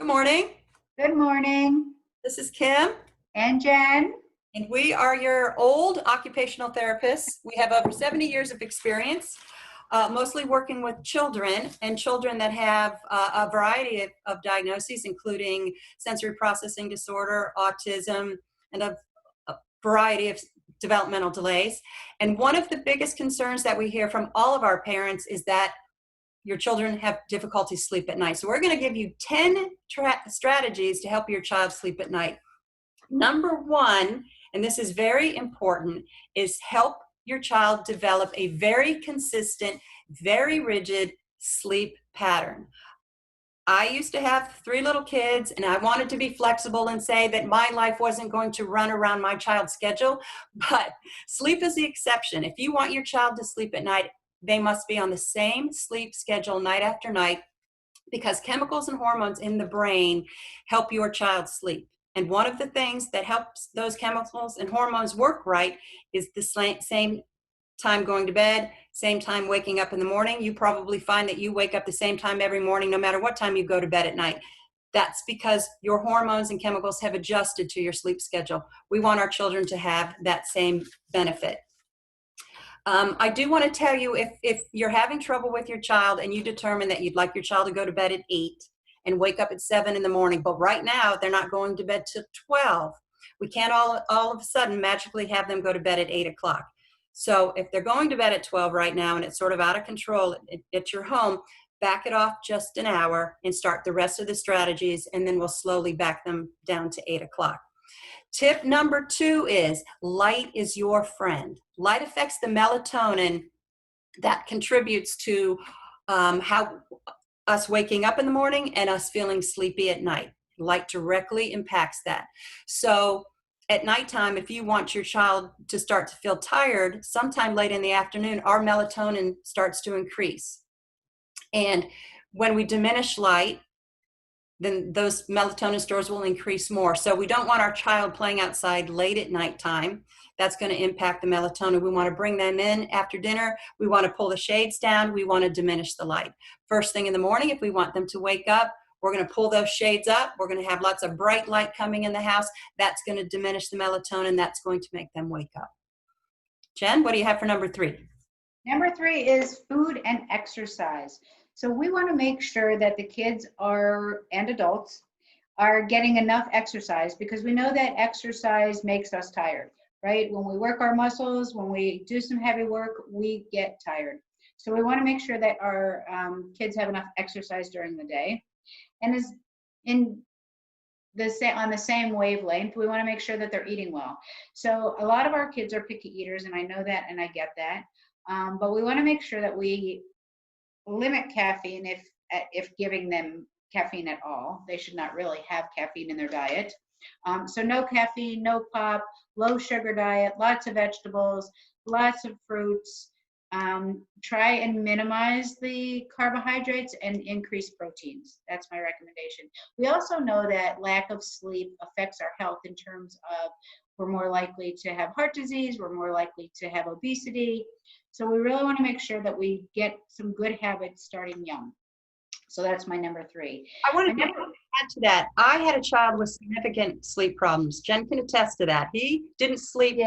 morning. Good morning. This is Kim, And Jen? and we are your old occupational therapists. We have over 70 years of experience, mostly working with children and children that have a variety of diagnoses, including sensory processing disorder, autism, and a variety of developmental delays. And one of the biggest concerns that we hear from all of our parents is that your children have difficulty sleep at night. So we're going to give you 10 strategies to help your child sleep at night. Number one, and this is very important, is help your child develop a very consistent, very rigid sleep pattern. I used to have 3 little kids, and I wanted to be flexible and say that my life wasn't going to run around my child's schedule, but sleep is the exception. If you want your child to sleep at night, they must be on the same sleep schedule night after night, because chemicals and hormones in the brain help your child sleep. And one of the things that helps those chemicals and hormones work right is the same time going to bed, same time waking up in the morning. You probably find that you wake up the same time every morning, no matter what time you go to bed at night. That's because your hormones and chemicals have adjusted to your sleep schedule. We want our children to have that same benefit. I do want to tell you, if you're having trouble with your child and you determine that you'd like your child to go to bed at 8 and wake up at 7 in the morning, but right now they're not going to bed till 12, we can't all of a sudden magically have them go to bed at 8 o'clock. So if they're going to bed at 12 right now and it's sort of out of control at your home, back it off just an hour and start the rest of the strategies, and then we'll slowly back them down to 8 o'clock. Tip number 2 is light is your friend. Light affects the melatonin that contributes to how us waking up in the morning and us feeling sleepy at night. Light directly impacts that. So at nighttime, if you want your child to start to feel tired, sometime late in the afternoon, our melatonin starts to increase. And when we diminish light, then those melatonin stores will increase more. So we don't want our child playing outside late at nighttime. That's going to impact the melatonin. We want to bring them in after dinner. We want to pull the shades down. We want to diminish the light. First thing in the morning, if we want them to wake up, we're going to pull those shades up. We're going to have lots of bright light coming in the house. That's going to diminish the melatonin. That's going to make them wake up. Jen, what do you have for number 3? Number 3 is food and exercise. So we want to make sure that the kids and adults are getting enough exercise, because we know that exercise makes us tired, right? When we work our muscles, when we do some heavy work, we get tired. So we want to make sure that our kids have enough exercise during the day. And is on the same wavelength, we want to make sure that they're eating well. So a lot of our kids are picky eaters, and I know that and I get that. But we want to make sure that we limit caffeine if giving them caffeine at all. They should not really have caffeine in their diet. So no caffeine, no pop, low sugar diet, lots of vegetables, lots of fruits. Try and minimize the carbohydrates and increase proteins. That's my recommendation. We also know that lack of sleep affects our health in terms of we're more likely to have heart disease, we're more likely to have obesity. So we really want to make sure that we get some good habits starting young. So that's my number 3. I want to add to that. I had a child with significant sleep problems. Jen can attest to that. He didn't sleep.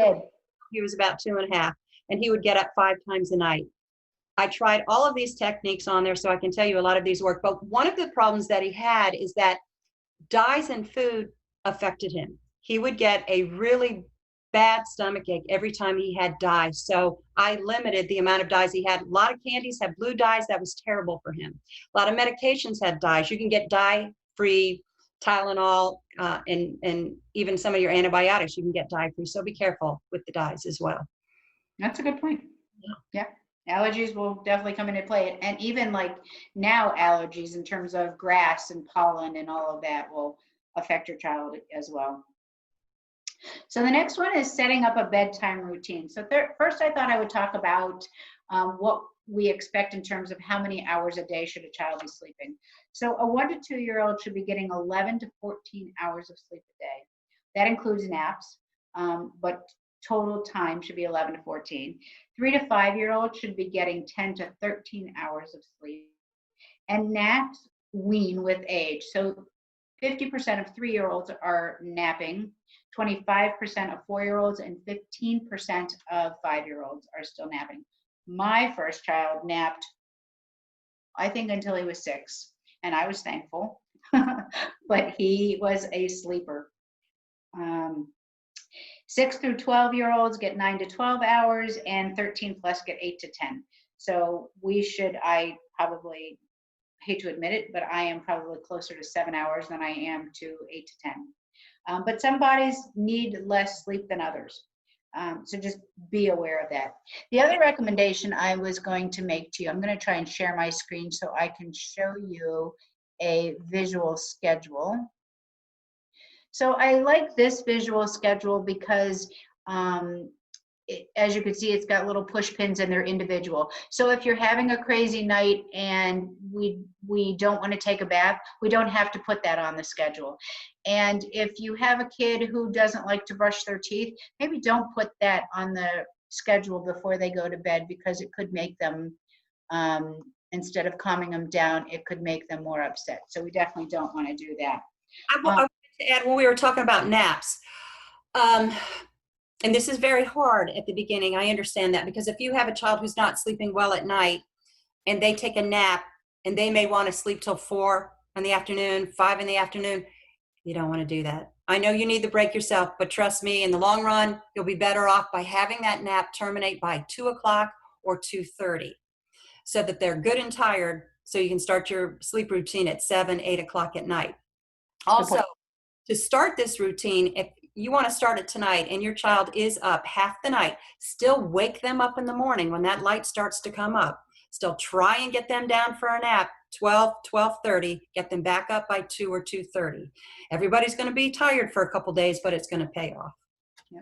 He was about 2.5, and he would get up 5 times a night. I tried all of these techniques on there, so I can tell you a lot of these work. But one of the problems that he had is that dyes in food affected him. He would get a really bad stomach ache every time he had dye. So I limited the amount of dyes he had. A lot of candies have blue dyes. That was terrible for him. A lot of medications had dyes. You can get dye-free Tylenol, and even some of your antibiotics, you can get dye-free. So be careful with the dyes as well. That's a good point. Yeah. Allergies will definitely come into play. And even like now, allergies in terms of grass and pollen and all of that will affect your child as well. So the next one is setting up a bedtime routine. So first I thought I would talk about what we expect in terms of how many hours a day should a child be sleeping. So a 1 to 2-year-old should be getting 11 to 14 hours of sleep a day. That includes naps, but total time should be 11 to 14. 3 to 5-year-olds should be getting 10 to 13 hours of sleep. And naps wean with age. So 50% of 3-year-olds are napping, 25% of 4-year-olds, and 15% of 5-year-olds are still napping. My first child napped, I think, until he was 6, and I was thankful, but he was a sleeper. 6 through 12-year-olds get 9 to 12 hours, and 13 plus get 8 to 10. So I probably hate to admit it, but I am probably closer to 7 hours than I am to 8 to 10. But some bodies need less sleep than others. So just be aware of that. The other recommendation I was going to make to you, I'm going to try and share my screen so I can show you a visual schedule. So I like this visual schedule because as you can see, it's got little push pins and they're individual. So if you're having a crazy night and we don't want to take a bath, we don't have to put that on the schedule. And if you have a kid who doesn't like to brush their teeth, maybe don't put that on the schedule before they go to bed, because it could make them, instead of calming them down, it could make them more upset. So we definitely don't want to do that. I wanted to add, when we were talking about naps, and this is very hard at the beginning, I understand that, because if you have a child who's not sleeping well at night and they take a nap and they may want to sleep till 4 in the afternoon, 5 in the afternoon, you don't want to do that. I know you need the break yourself, but trust me, in the long run, you'll be better off by having that nap terminate by 2 o'clock or 2:30, so that they're good and tired, so you can start your sleep routine at 7, 8 o'clock at night. Also, to start this routine, if you want to start it tonight and your child is up half the night, still wake them up in the morning when that light starts to come up. Still try and get them down for a nap, 12, 12:30, get them back up by 2 or 2:30. Everybody's going to be tired for a couple days, but it's going to pay off. Yeah.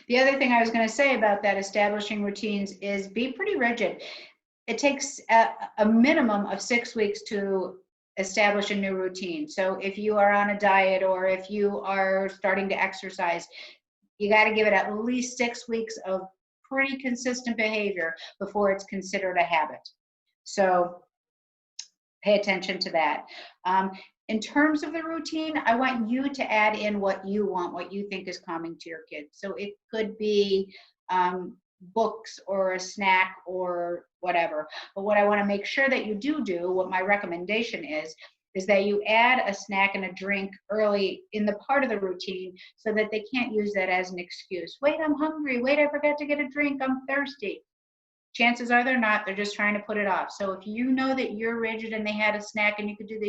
The other thing I was going to say about that establishing routines is be pretty rigid. It takes a minimum of 6 weeks to establish a new routine. So if you are on a diet or if you are starting to exercise, you got to give it at least 6 weeks of pretty consistent behavior before it's considered a habit. So pay attention to that. In terms of the routine, I want you to add in what you want, what you think is calming to your kids. So it could be books or a snack or whatever. But what I want to make sure that you do, what my recommendation is that you add a snack and a drink early in the part of the routine so that they can't use that as an excuse. Wait, I'm hungry. Wait, I forgot to get a drink. I'm thirsty. Chances are they're not. They're just trying to put it off. So if you know that you're rigid and they had a snack and you could do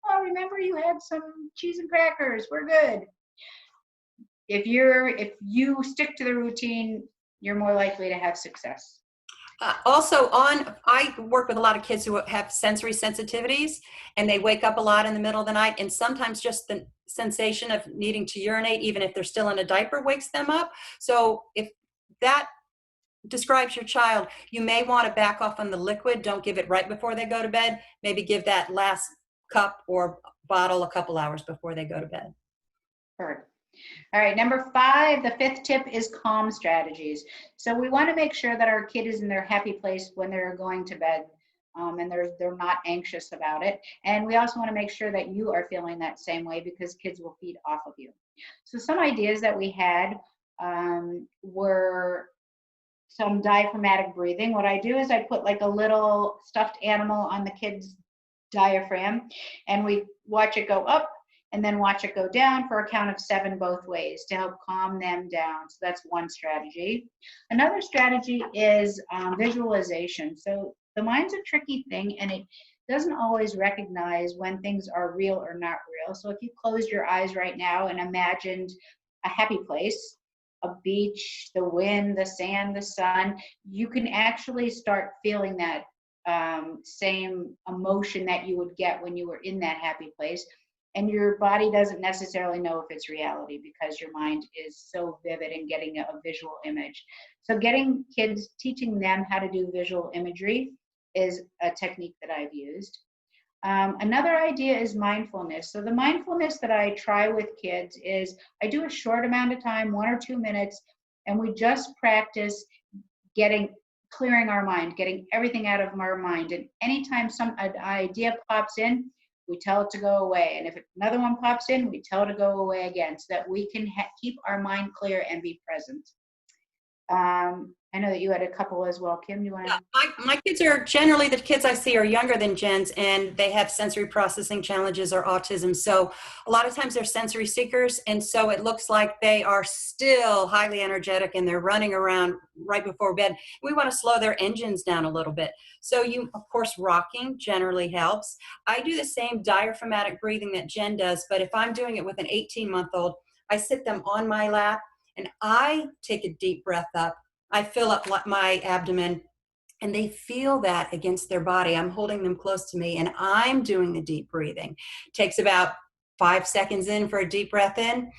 oh, remember you had some cheese and crackers. We're good. If you stick to the routine, you're more likely to have success. I work with a lot of kids who have sensory sensitivities, and they wake up a lot in the middle of the night, and sometimes just the sensation of needing to urinate, even if they're still in a diaper, wakes them up. So if that describes your child, you may want to back off on the liquid. Don't give it right before they go to bed. Maybe give that last cup or bottle a couple hours before they go to bed. Perfect. All right, number 5, the 5th tip is calm strategies. So we want to make sure that our kid is in their happy place when they're going to bed, and they're not anxious about it. And we also want to make sure that you are feeling that same way, because kids will feed off of you. So some ideas that we had were some diaphragmatic breathing. What I do is I put like a little stuffed animal on the kid's diaphragm, and we watch it go up and then watch it go down for a count of 7 both ways to help calm them down. So that's one strategy. Another strategy is visualization. So the mind's a tricky thing, and it doesn't always recognize when things are real or not real. So if you closed your eyes right now and imagined a happy place, a beach, the wind, the sand, the sun, you can actually start feeling that same emotion that you would get when you were in that happy place. And your body doesn't necessarily know if it's reality, because your mind is so vivid in getting a visual image. So getting kids, teaching them how to do visual imagery is a technique that I've used. Another idea is mindfulness. So the mindfulness that I try with kids is I do a short amount of time, 1 or 2 minutes, and we just practice clearing our mind, getting everything out of our mind. And anytime an idea pops in, we tell it to go away. And if another one pops in, we tell it to go away again so that we can keep our mind clear and be present. I know that you had a couple as well. Kim, you want Yeah, to? my kids are generally, the kids I see are younger than Jen's, and they have sensory processing challenges or autism. So a lot of times they're sensory seekers. And so it looks like they are still highly energetic and they're running around right before bed. We want to slow their engines down a little bit. So of course, rocking generally helps. I do the same diaphragmatic breathing that Jen does, but if I'm doing it with an 18-month-old, I sit them on my lap and I take a deep breath up. I fill up my abdomen and they feel that against their body. I'm holding them close to me and I'm doing the deep breathing. It takes about 5 seconds in for a deep breath in.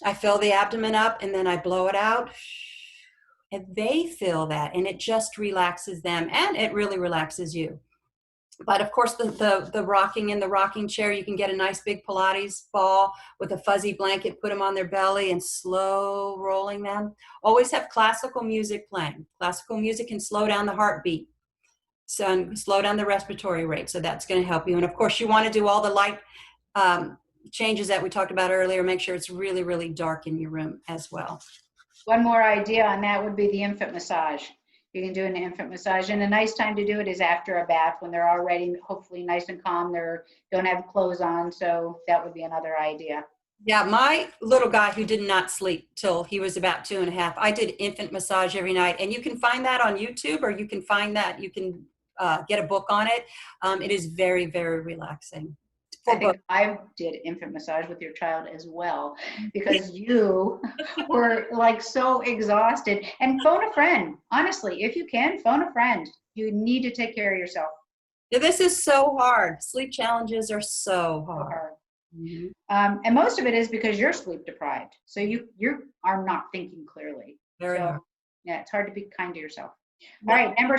I fill the abdomen up and then I blow it out. And they feel that and it just relaxes them and it really relaxes you. But of course, the rocking in the rocking chair, you can get a nice big Pilates ball with a fuzzy blanket, put them on their belly and slow rolling them. Always have classical music playing. Classical music can slow down the heartbeat, so and slow down the respiratory rate. So that's going to help you. And of course, you want to do all the light changes that we talked about earlier. Make sure it's really, really dark in your room as well. One more idea on that would be the infant massage. You can do an infant massage, and a nice time to do it is after a bath when they're already hopefully nice and calm. They don't have clothes on, so that would be another idea. Yeah, my little guy who did not sleep till he was about 2.5, I did infant massage every night. And you can find that on YouTube, or you can find that, you can get a book on it. It is very, very relaxing. I think I did infant massage with your child as well because you were like so exhausted. And phone a friend. Honestly, if you can, phone a friend. You need to take care of yourself. This is so hard. Sleep challenges are so So hard. hard. Mhm. And most of it is because you're sleep deprived. So you are not thinking clearly. Very So hard. yeah, it's hard to be kind to yourself. All right, number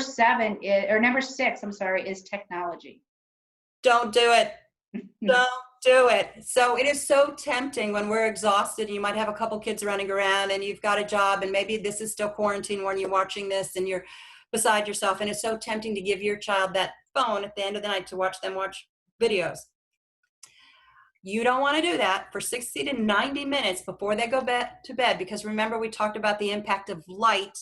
6, I'm sorry, is technology. Don't do it. Don't do it. So it is so tempting when we're exhausted. You might have a couple kids running around and you've got a job and maybe this is still quarantine when you're watching this and you're beside yourself. And it's so tempting to give your child that phone at the end of the night to watch them watch videos. You don't want to do that for 60 to 90 minutes before they go to bed, because remember we talked about the impact of light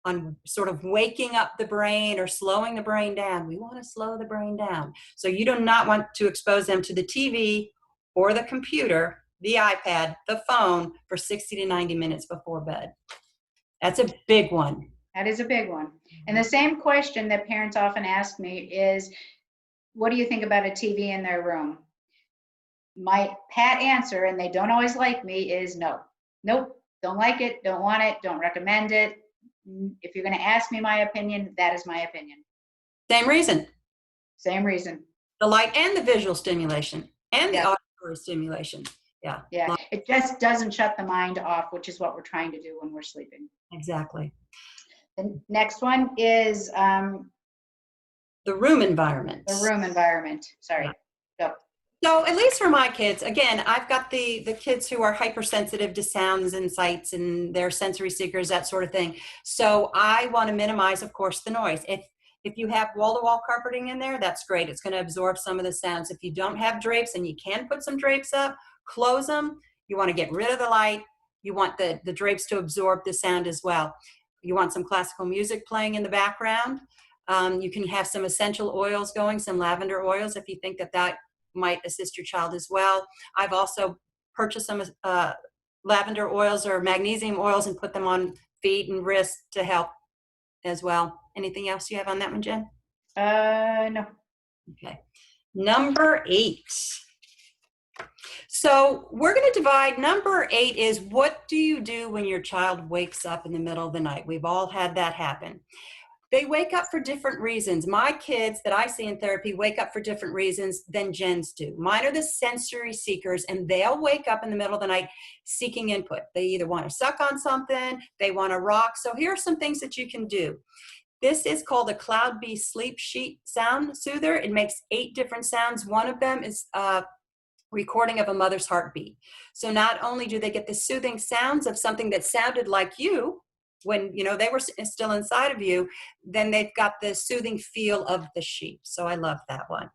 on sort of waking up the brain or slowing the brain down. We want to slow the brain down. So you do not want to expose them to the TV or the computer, the iPad, the phone for 60 to 90 minutes before bed. That's a big one. That is a big one. And the same question that parents often ask me is, what do you think about a TV in their room? My pat answer, and they don't always like me, is no. Nope, don't like it, don't want it, don't recommend it. If you're going to ask me my opinion, that is my opinion. Same reason. Same reason. The light and the visual stimulation and the Yeah. auditory stimulation. Yeah. Yeah. It just doesn't shut the mind off, which is what we're trying to do when we're sleeping. Exactly. The next one is The room environment. the room environment. Sorry. Go. So at least for my kids, again, I've got the kids who are hypersensitive to sounds and sights and they're sensory seekers, that sort of thing. So I want to minimize, of course, the noise. If you have wall-to-wall carpeting in there, that's great. It's going to absorb some of the sounds. If you don't have drapes and you can put some drapes up, close them. You want to get rid of the light. You want the drapes to absorb the sound as well. You want some classical music playing in the background. You can have some essential oils going, some lavender oils if you think that might assist your child as well. I've also purchased some lavender oils or magnesium oils and put them on feet and wrists to help as well. Anything else you have on that one, Jen? No. Okay. Number 8. So we're going to divide. Number 8 is, what do you do when your child wakes up in the middle of the night? We've all had that happen. They wake up for different reasons. My kids that I see in therapy wake up for different reasons than Jen's do. Mine are the sensory seekers, and they'll wake up in the middle of the night seeking input. They either want to suck on something, they want to rock. So here are some things that you can do. This is called a Cloud Bee Sleep Sheet Sound Soother. It makes 8 different sounds. One of them is a recording of a mother's heartbeat. So not only do they get the soothing sounds of something that sounded like you, when they were still inside of you, then they've got the soothing feel of the sheep. So I love that one.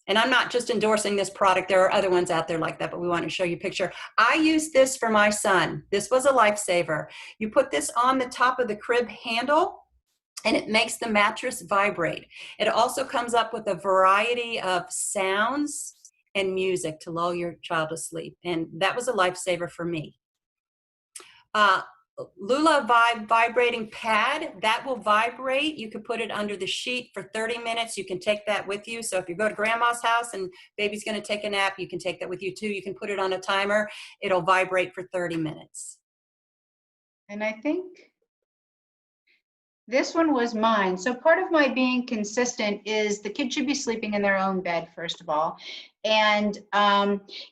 And I'm not just endorsing this product. There are other ones out there like that, but we want to show you a picture. I used this for my son. This was a lifesaver. You put this on the top of the crib handle, and it makes the mattress vibrate. It also comes up with a variety of sounds and music to lull your child to sleep. And that was a lifesaver for me. Lula Vibe vibrating pad, that will vibrate. You can put it under the sheet for 30 minutes. You can take that with you. So if you go to grandma's house and baby's going to take a nap, you can take that with you too. You can put it on a timer. It'll vibrate for 30 minutes. And I think this one was mine. So part of my being consistent is the kid should be sleeping in their own bed, first of all. And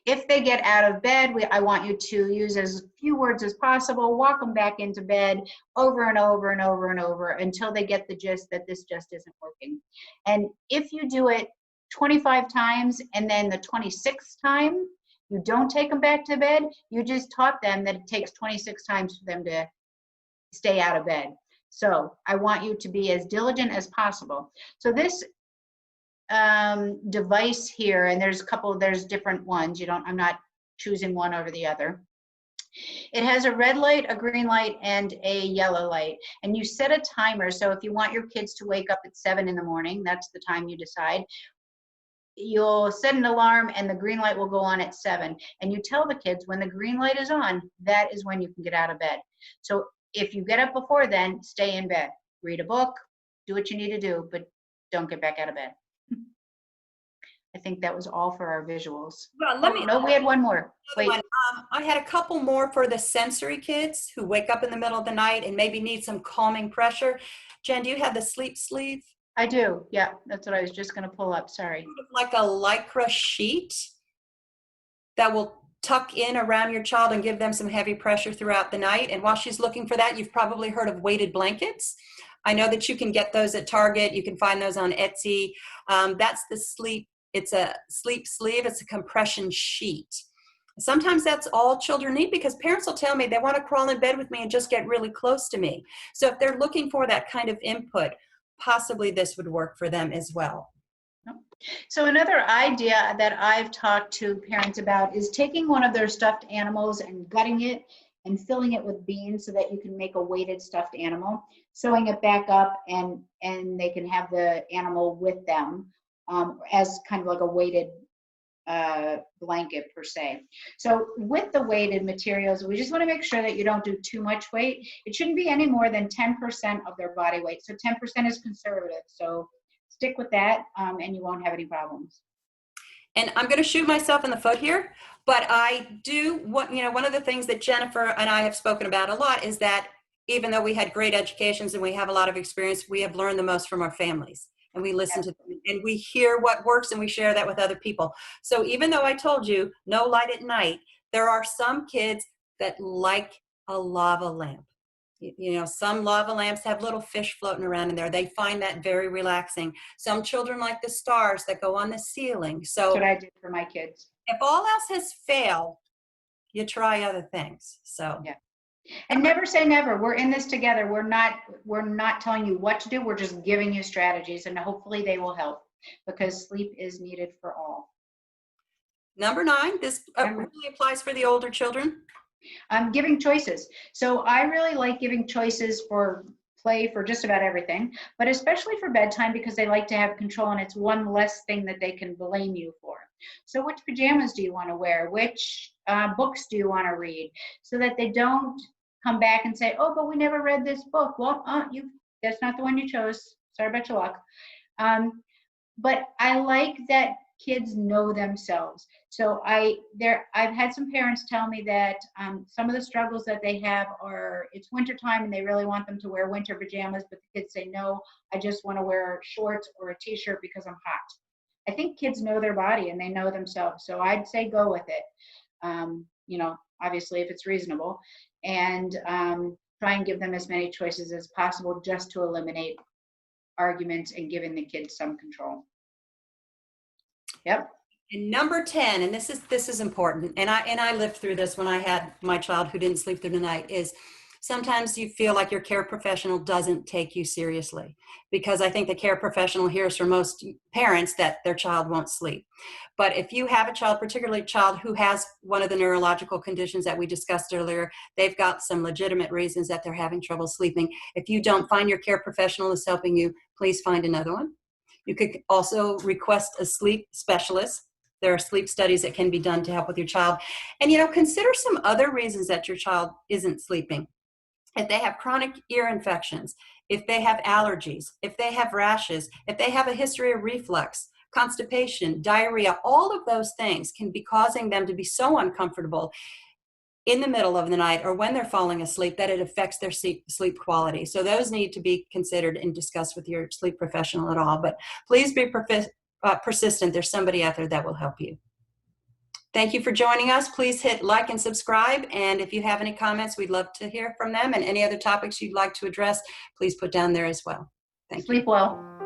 if they get out of bed, I want you to use as few words as possible, walk them back into bed over and over and over and over until they get the gist that this just isn't working. And if you do it 25 times and then the 26th time, you don't take them back to bed, you just taught them that it takes 26 times for them to stay out of bed. So I want you to be as diligent as possible. So this device here, and there's different ones. I'm not choosing one over the other. It has a red light, a green light, and a yellow light. And you set a timer. So if you want your kids to wake up at 7 in the morning, that's the time you decide. You'll set an alarm and the green light will go on at 7. And you tell the kids when the green light is on, that is when you can get out of bed. So if you get up before then, stay in bed, read a book, do what you need to do, but don't get back out of bed. I think that was all for our visuals. Well, we had one more. Wait. I had a couple more for the sensory kids who wake up in the middle of the night and maybe need some calming pressure. Jen, do you have the sleep sleeve? I do. Yeah, that's what I was just going to pull up. Sorry. Like a Lycra sheet that will tuck in around your child and give them some heavy pressure throughout the night. And while she's looking for that, you've probably heard of weighted blankets. I know that you can get those at Target. You can find those on Etsy. That's the sleep. It's a sleep sleeve. It's a compression sheet. Sometimes that's all children need because parents will tell me they want to crawl in bed with me and just get really close to me. So if they're looking for that kind of input, possibly this would work for them as well. So another idea that I've talked to parents about is taking one of their stuffed animals and gutting it and filling it with beans so that you can make a weighted stuffed animal, sewing it back up, and they can have the animal with them as kind of like a weighted blanket per se. So with the weighted materials, we just want to make sure that you don't do too much weight. It shouldn't be any more than 10% of their body weight. So 10% is conservative. So stick with that and you won't have any problems. And I'm going to shoot myself in the foot here, but I do one of the things that Jennifer and I have spoken about a lot is that even though we had great educations and we have a lot of experience, we have learned the most from our families. And we listen to them and we hear what works and we share that with other people. So even though I told you no light at night, there are some kids that like a lava lamp. Some lava lamps have little fish floating around in there. They find that very relaxing. Some children like the stars that go on the ceiling. So that's what I did for my kids. If all else has failed, you try other things. So yeah. And never say never. We're in this together. We're not telling you what to do. We're just giving you strategies, and hopefully they will help because sleep is needed for all. Number 9, this really applies for the older children. Giving choices. So I really like giving choices for play for just about everything, but especially for bedtime because they like to have control and it's one less thing that they can blame you for. So which pajamas do you want to wear? Which books do you want to read? So that they don't come back and say, oh, but we never read this book. Well, that's not the one you chose. Sorry about your luck. But I like that kids know themselves. So I've had some parents tell me that some of the struggles that they have are it's wintertime and they really want them to wear winter pajamas, but the kids say, no, I just want to wear shorts or a t-shirt because I'm hot. I think kids know their body and they know themselves. So I'd say go with it. Obviously if it's reasonable, and try and give them as many choices as possible just to eliminate arguments and giving the kids some control. Yep. And number 10, and this is important, and I lived through this when I had my child who didn't sleep through the night, is sometimes you feel like your care professional doesn't take you seriously, because I think the care professional hears from most parents that their child won't sleep. But if you have a child, particularly a child who has one of the neurological conditions that we discussed earlier, they've got some legitimate reasons that they're having trouble sleeping. If you don't find your care professional is helping you, please find another one. You could also request a sleep specialist. There are sleep studies that can be done to help with your child. And, consider some other reasons that your child isn't sleeping. If they have chronic ear infections, if they have allergies, if they have rashes, if they have a history of reflux, constipation, diarrhea, all of those things can be causing them to be so uncomfortable in the middle of the night or when they're falling asleep that it affects their sleep quality. So those need to be considered and discussed with your sleep professional at all. But please be persistent. There's somebody out there that will help you. Thank you for joining us. Please hit like and subscribe. And if you have any comments, we'd love to hear from them. And any other topics you'd like to address, please put down there as well. Thank you. Sleep well.